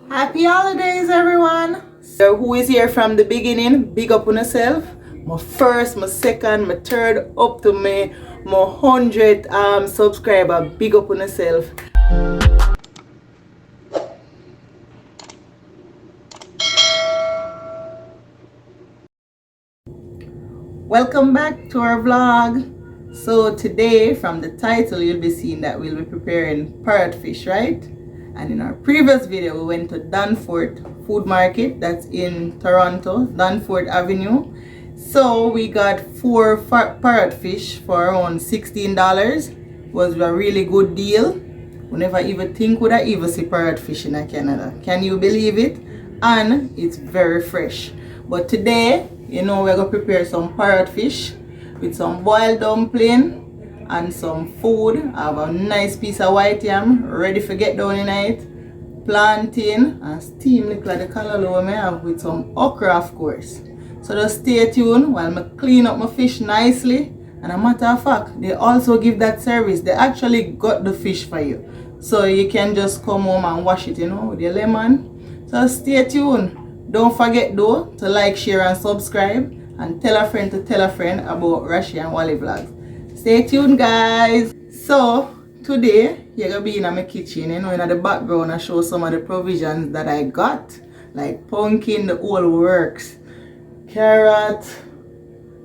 Happy holidays, everyone. So who is here from the beginning? Big up on yourself. My first, my second, my third, up to my 100th subscriber. Big up on yourself. Welcome back to our vlog. So today, from the title, you'll be seeing that we'll be preparing parrotfish, right? And in our previous video, we went to Danforth Food Market, that's in Toronto, Danforth Avenue. So we got 4 parrotfish for around $16. Was a really good deal. We never even think would I even see parrotfish in Canada. Can you believe it? And it's very fresh. But today, we're gonna prepare some parrotfish with some boiled dumpling and some food. I have a nice piece of white yam ready for get down in it, plantain and steam like the callaloo I have with some okra, of course. So just stay tuned while I clean up my fish nicely. And a matter of fact, they also give that service. They actually got the fish for you, so you can just come home and wash it, with your lemon. So stay tuned. Don't forget though to like, share and subscribe, and tell a friend to tell a friend about Rashi and Wally vlogs. Stay tuned, guys. So today you're gonna be in my kitchen, in the background. I show some of the provisions that I got, like pumpkin, the whole works, carrot,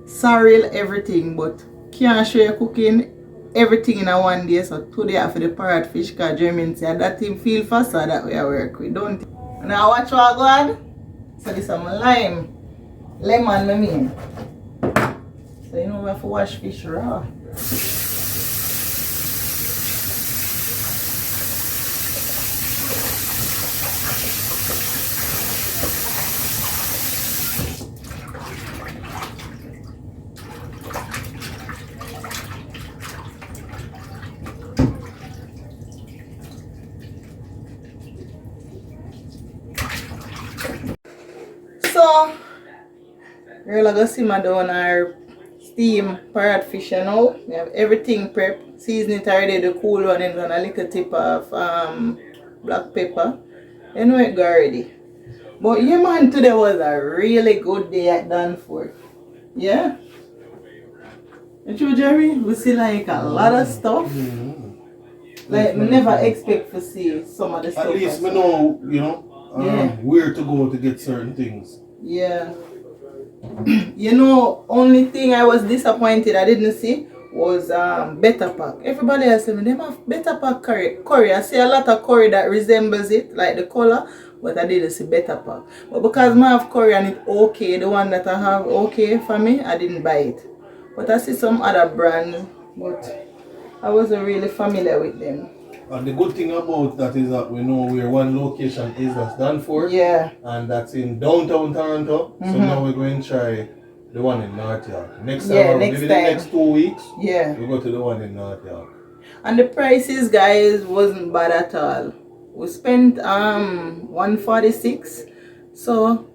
sorrel, everything. But can't show you cooking everything in a one day. So today after the parrotfish, because Jermaine said that him feel faster that way I work with, don't it? Now watch what I got. So this is my lemon I mean. So we have to wash fish raw. So we're gonna simmer down our steam parrotfish now. We have everything prepped, season it already, the cool one, and a little tip of black pepper. It go already. But yeah man, today was a really good day at Danforth. Yeah? And you, Jerry, we see like a lot of stuff. Like we never expect to see some of the stuff. At least we know, where to go to get certain things. Yeah. Only thing I was disappointed I didn't see was Better Pack. Everybody else said, they have Better Pack curry. I see a lot of curry that resembles it, like the color, but I didn't see Better Pack. But because I have curry and it's okay, the one that I have okay for me, I didn't buy it. But I see some other brands, but I wasn't really familiar with them. And the good thing about that is that we know where one location is, that's Danforth. Yeah. And that's in downtown Toronto. So now we're going to try the one in North York. Next time, maybe the next 2 weeks, we go to the one in North York. And the prices, guys, wasn't bad at all. We spent $146. So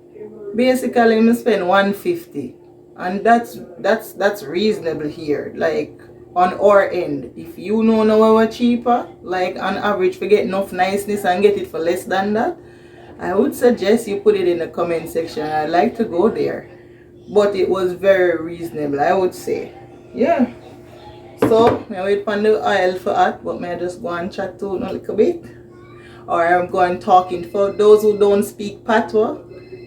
basically we spent $150. And that's reasonable here. Like on our end, if you know we're cheaper, like on average we get enough niceness and get it for less than that, I would suggest you put it in the comment section. I'd like to go there, but it was very reasonable, I would say. Yeah. So I wait for the oil for that, but may I just go and chat to a little bit, or I'm going talking. For those who don't speak patois,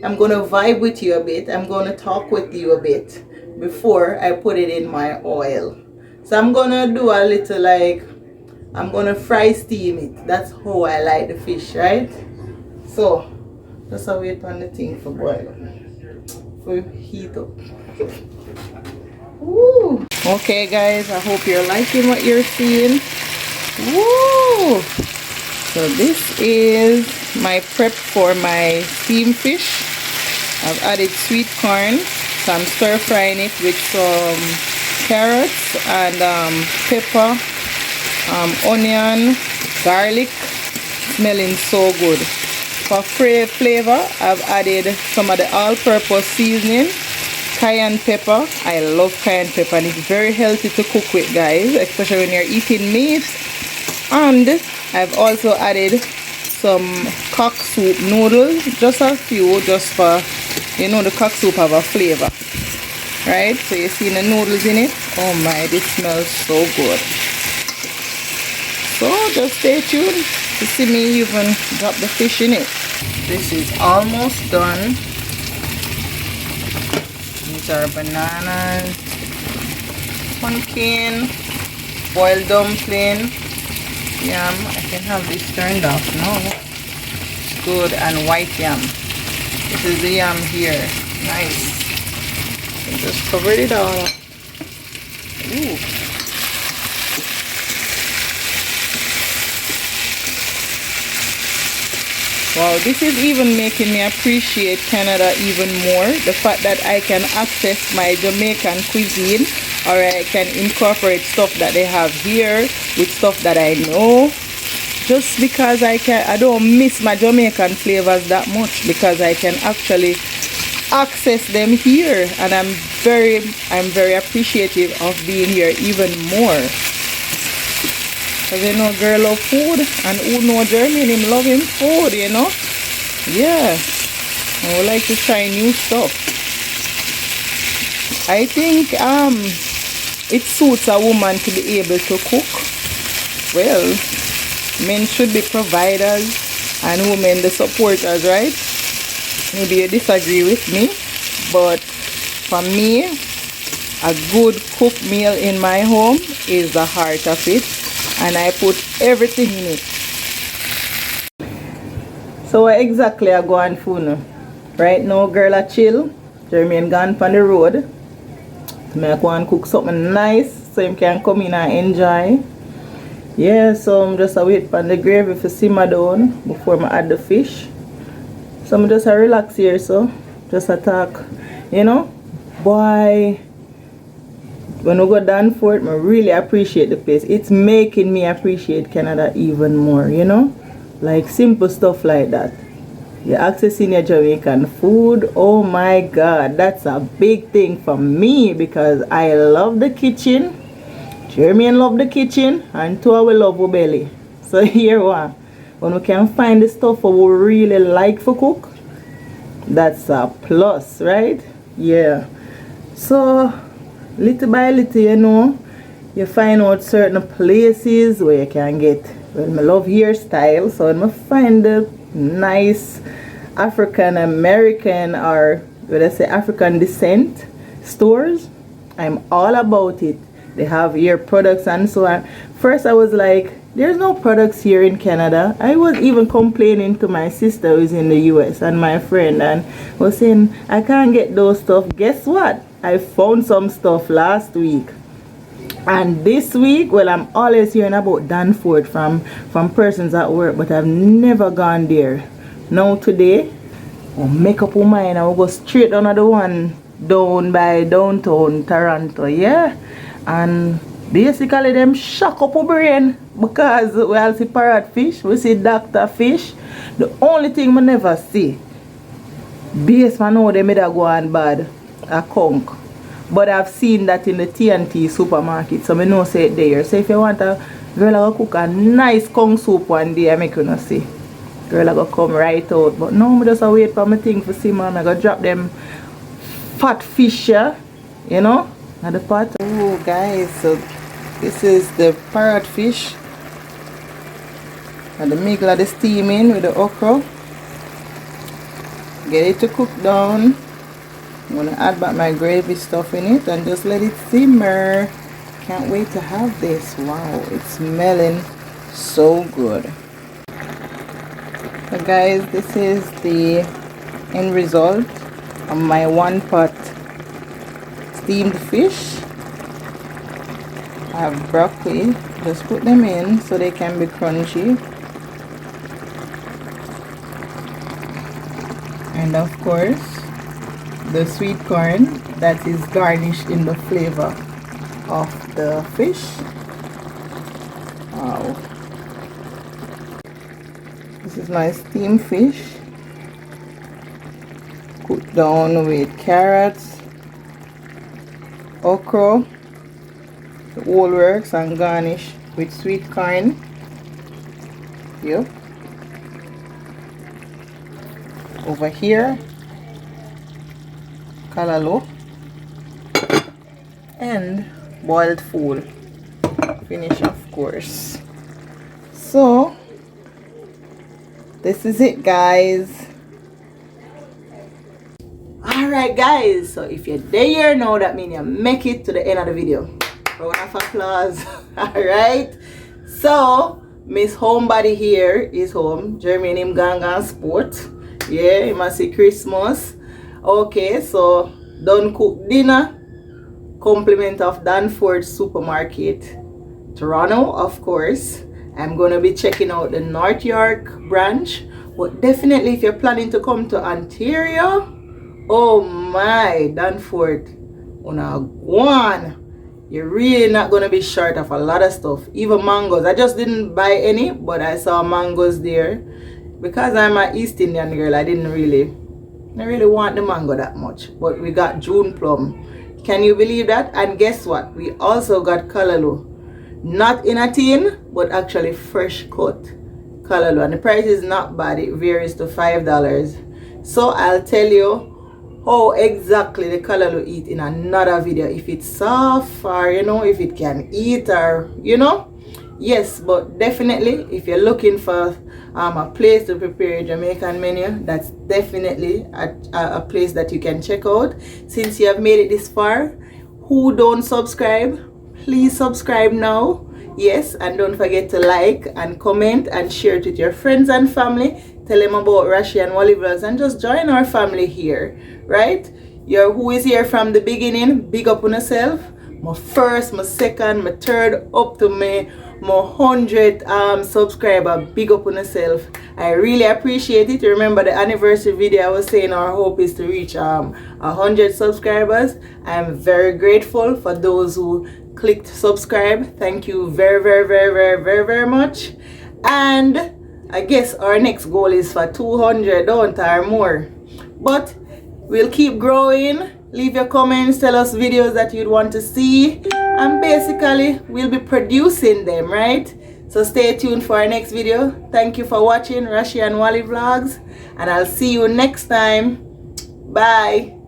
I'm gonna vibe with you a bit. I'm gonna talk with you a bit before I put it in my oil. So I'm gonna do a little I'm gonna fry steam it. That's how I like the fish, right? So just wait on the thing for boil, for heat up. Woo! Okay guys, I hope you're liking what you're seeing. Woo! So this is my prep for my steam fish. I've added sweet corn, so I'm stir frying it with some carrots and pepper, onion, garlic. Smelling so good. For flavor, I've added some of the all-purpose seasoning, cayenne pepper. I love cayenne pepper and it's very healthy to cook with, guys, especially when you're eating meat. And I've also added some cock soup noodles, just a few, just for, you know, the cock soup have a flavor, right? So you see the noodles in it. Oh my, this smells so good. So just stay tuned to see me even drop the fish in it. This is almost done. These are bananas, pumpkin, boiled dumpling, yam. I can have this turned off now. Good, and white yam. This is the yam here. Nice. And just cover it all. Ooh. Wow, this is even making me appreciate Canada even more. The fact that I can access my Jamaican cuisine, or I can incorporate stuff that they have here with stuff that I know. Just because I don't miss my Jamaican flavors that much, because I can actually access them here, and I'm very appreciative of being here even more. Because you know, girl love food, and who know Jeremy, him love him food, you know. Yeah, I would like to try new stuff. I think it suits a woman to be able to cook. Well, men should be providers and women the supporters, right? Maybe you disagree with me, but for me, a good cooked meal in my home is the heart of it, and I put everything in it. So what exactly I go on for now? Right now, girl, I chill. Jeremy gone on the road. I go and cook something nice so him can come in and enjoy. Yeah, so I'm just wait for the gravy to simmer down before I add the fish. So I'm just relax here, so just a talk, you know. Boy, when we go Danforth, I really appreciate the place. It's making me appreciate Canada even more, you know. Like simple stuff like that. You're accessing your Jamaican food. Oh my God, that's a big thing for me, because I love the kitchen. Jeremy love the kitchen, and two we love our belly. So here we are. When we can find the stuff we really like for cook, that's a plus, right? Yeah. So little by little, you know, you find out certain places where you can get, well, I love hairstyle, so when I find the nice African American, or what I say, African descent stores, I'm all about it. They have hair products and so on. First I was like, there's no products here in Canada. I was even complaining to my sister who's in the US and my friend, and was saying I can't get those stuff. Guess what? I found some stuff last week. And this week, well, I'm always hearing about Danforth from persons at work, but I've never gone there. Now today, I'll make up my mind. I'll go straight down to the one down by downtown Toronto, yeah? And basically them shock up our brain, because we all see parrot fish, we see doctor fish. The only thing we never see, based on how they made a go on bad, a conch. But I've seen that in the T&T supermarket, so I know say it there. So if you want a girl to cook a nice conch soup one day, I make you not see. Girl I go come right out. But no, I just wait for my thing for see, man. I go drop them fat fish, yeah, you know, at the pot. Oh guys, so this is the parrot fish. And the middle of the steaming with the okra. Get it to cook down. I'm gonna add back my gravy stuff in it and just let it simmer. Can't wait to have this. Wow, it's smelling so good. So guys, this is the end result of my one pot steamed fish. I have broccoli. Just put them in so they can be crunchy. And of course, the sweet corn that is garnished in the flavor of the fish. Wow. This is my steamed fish, cooked down with carrots, okra, the whole works, and garnished with sweet corn. Yep. over here, callaloo, and boiled fowl. Finish, of course. So this is it, guys. Alright guys, so if you're there now, that means you make it to the end of the video. Round of applause. Alright, so Miss Homebody here is home. Jeremy him gang sport. Yeah, you must see Christmas. Okay, so done cook dinner. Compliment of Danforth supermarket, Toronto, of course. I'm gonna be checking out the North York branch, but definitely if you're planning to come to Ontario, oh my, Danforth, one, you're really not gonna be short of a lot of stuff. Even mangoes. I just didn't buy any, but I saw mangoes there. Because I'm an East Indian girl, I didn't really want the mango that much. But we got June plum. Can you believe that? And guess what? We also got callaloo. Not in a tin, but actually fresh cut callaloo. And the price is not bad. It varies to $5. So I'll tell you how exactly the callaloo eat in another video. If it's soft, or if it can eat, or yes. But definitely if you're looking for a place to prepare a Jamaican menu, that's definitely a place that you can check out. Since you have made it this far, who don't subscribe, please subscribe now. Yes, and don't forget to like and comment and share it with your friends and family. Tell them about Rashi and Wally Vlogs and just join our family here, right? You're who is here from the beginning. Big up on yourself. My first, my second, my third, up to my 100th subscriber. Big up on yourself. I really appreciate it. Remember the anniversary video, I was saying our hope is to reach 100 subscribers. I'm very grateful for those who clicked subscribe. Thank you very, very, very, very, very, very much. And I guess our next goal is for 200, don't or more. But we'll keep growing. Leave your comments, tell us videos that you'd want to see, and basically we'll be producing them, right? So stay tuned for our next video. Thank you for watching Rashi and Wally Vlogs, and I'll see you next time. Bye.